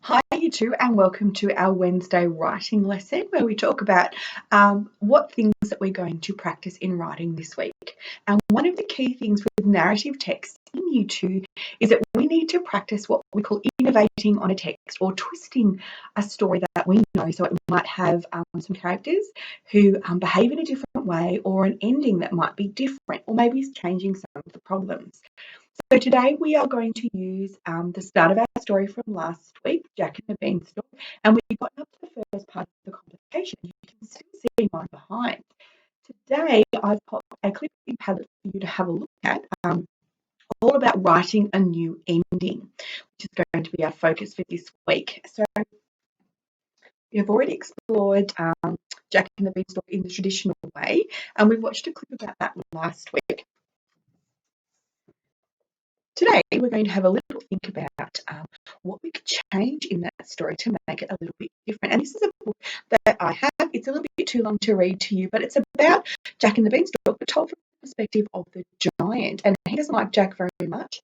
Hi, you two, and welcome to our Wednesday writing lesson where we talk about what things that we're going to practice in writing this week. And one of the key things with narrative text in U2 is that we need to practice what we call innovating on a text or twisting a story that we know. So it might have some characters who behave in a different way, or an ending that might be different, or maybe changing some of the problems. So today we are going to use the start of our story from last week, Jack and the Beanstalk, and we've gotten up to the first part of the complication. You can still see mine behind. Today I've popped a clip in Padlet for you to have a look at, all about writing a new ending, which is going to be our focus for this week. So we have already explored Jack and the Beanstalk in the traditional way, and we watched a clip about that last week. Today, we're going to have a little think about what we could change in that story to make it a little bit different. And this is a book that I have. It's a little bit too long to read to you, but it's about Jack and the Beanstalk, but told from the perspective of the giant. And he doesn't like Jack very much.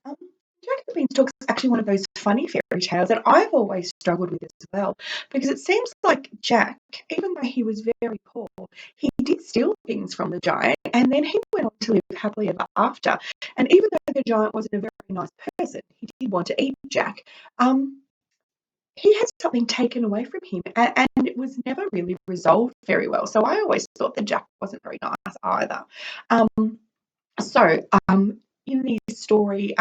Um, Jack and the Beanstalk is actually one of those funny fairy tales that I've always struggled with as well, because it seems like Jack, even though he was very poor, he did steal things from the giant, and then he went on to live happily ever after. And even though the giant wasn't a very nice person, he did want to eat Jack. He had something taken away from him, and it was never really resolved very well. So I always thought that Jack wasn't very nice either. So in this story,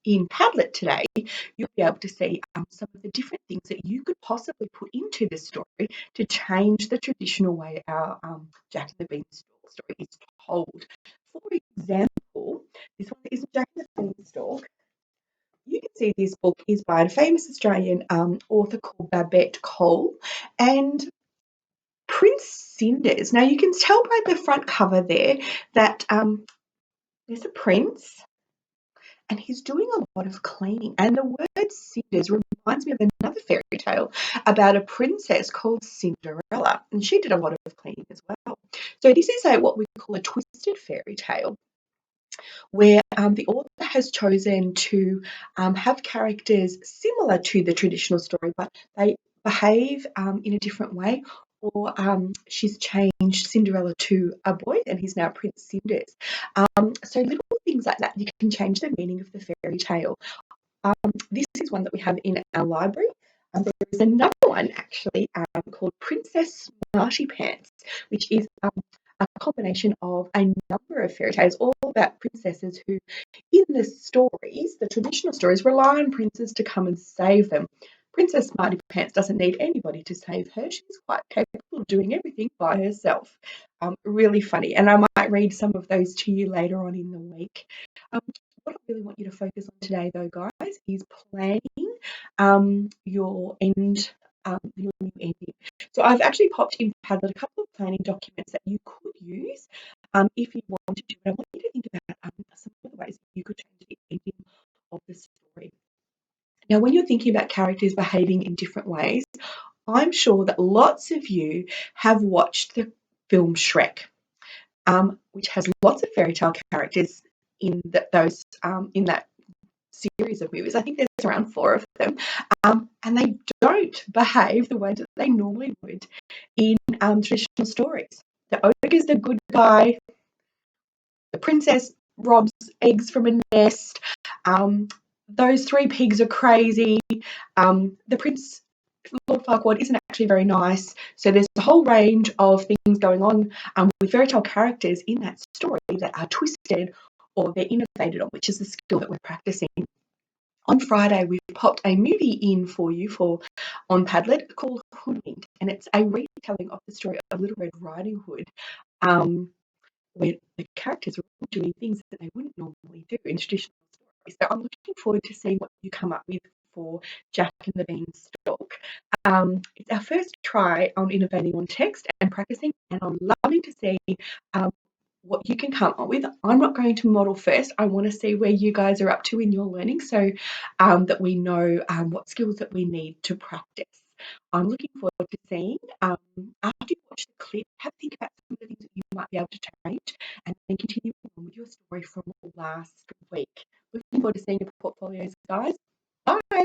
in Padlet today, you'll be able to see some of the different things that you could possibly put into the story to change the traditional way our Jack and the Beanstalk story is told. For example, this one is Jack and the Beanstalk. You can see this book is by a famous Australian author called Babette Cole and Prince Cinders. Now you can tell by the front cover there that there's a prince and he's doing a lot of cleaning. And the word cinders reminds me of another fairy tale about a princess called Cinderella, and she did a lot of cleaning as well. So this is what we call a twisted fairy tale, where the author has chosen to have characters similar to the traditional story, but they behave in a different way. Or she's changed Cinderella to a boy, and he's now Prince Cinders. So little things like that, you can change the meaning of the fairy tale. This is one that we have in our library. There is another one actually called Princess Smarty Pants, which is a combination of a number of fairy tales, all about princesses who, in the stories, the traditional stories, rely on princes to come and save them. Princess Smarty Pants doesn't need anybody to save her. She's quite capable of doing everything by herself. Really funny. And I might read some of those to you later on in the week. What I really want you to focus on today, though, guys, is planning your your new ending. So I've actually popped in Padlet a couple of planning documents that you could use if you wanted to. But I want you to think about some of the ways you could change the ending of the story. Now, when you're thinking about characters behaving in different ways, I'm sure that lots of you have watched the film Shrek, which has lots of fairy tale characters in in that series of movies. I think there's around 4 of them, and they don't behave the way that they normally would in traditional stories. The ogre's the good guy. The princess robs eggs from a nest. Those 3 pigs are crazy. The prince, Lord Farquaad, isn't actually very nice. So there's a whole range of things going on with fairy tale characters in that story that are twisted or they're innovated on, which is the skill that we're practicing. On Friday, we've popped a movie in for you on Padlet called Hoodwinked, and it's a retelling of the story of Little Red Riding Hood, where the characters are all doing things that they wouldn't normally do in traditional stories. So I'm looking forward to seeing what you come up with for Jack and the Beanstalk. It's our first try on innovating on text and practicing, and I'm loving to see what you can come up with. I'm not going to model first. I want to see where you guys are up to in your learning so that we know what skills that we need to practice. I'm looking forward to seeing, after you watch the clip, have a think about some of the things that you might be able to change and then continue on with your story from last week. Looking forward to seeing your portfolios, guys. Bye.